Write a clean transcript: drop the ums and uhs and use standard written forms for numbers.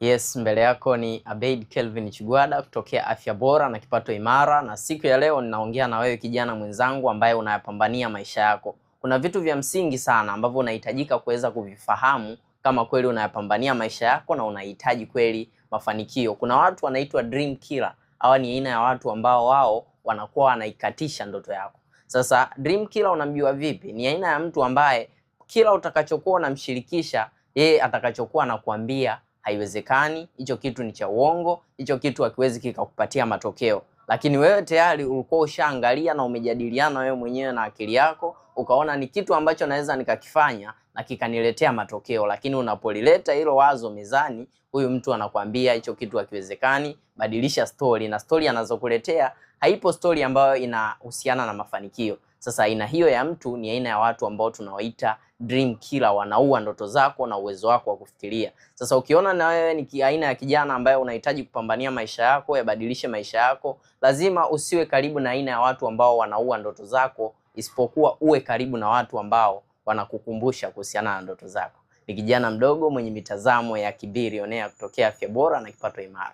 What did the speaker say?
Yes, mbele yako ni Abeid Kelvin Chigwada kutokea Afya Bora na Kipato Imara, na siku ya leo ninaongea na wewe kijana mwenzangu ambaye unayapambania maisha yako. Kuna vitu vya msingi sana ambavyo unahitajika kuweza kuvifahamu kama kweli unayapambania maisha yako na unahitaji kweli mafanikio. Kuna watu wanaitwa dream killer. Hawa ni aina ya watu ambao wao wanakuwa wanaikatisha ndoto yako. Sasa dream killer unamjua vipi? Ni aina ya mtu ambaye kila utakachokuwa unamshirikisha yeye atakachokuwa anakuambia haiwezekani, hicho kitu ni cha uongo, hicho kitu hakiwezi kikakupatia matokeo. Lakini wewe tayari ulikuwa ushaangalia na umejadiliana wewe mwenyewe na akili yako, ukaona ni kitu ambacho naweza nikakifanya na kikaniletea matokeo. Lakini unapolileta hilo wazo mezani, huyu mtu anakuambia hicho kitu hakiwezekani, badilisha story, na story anazokuletea haipo story ambayo inahusiana na mafanikio. Sasa aina hiyo ya mtu ni aina ya watu ambao tunawaita dream killer, wanaua ndoto zako na uwezo wako wa kufikiria. Sasa ukiona na wewe ni aina ya kijana ambaye unahitaji kupambania maisha yako, yabadilishe maisha yako, lazima usiwe karibu na aina ya watu ambao wanaua ndoto zako, isipokuwa uwe karibu na watu ambao wanakukumbusha kuhusiana na ndoto zako. Ni kijana mdogo mwenye mitazamo ya kibilionea kutokea Afya Bora na Kipato Imara.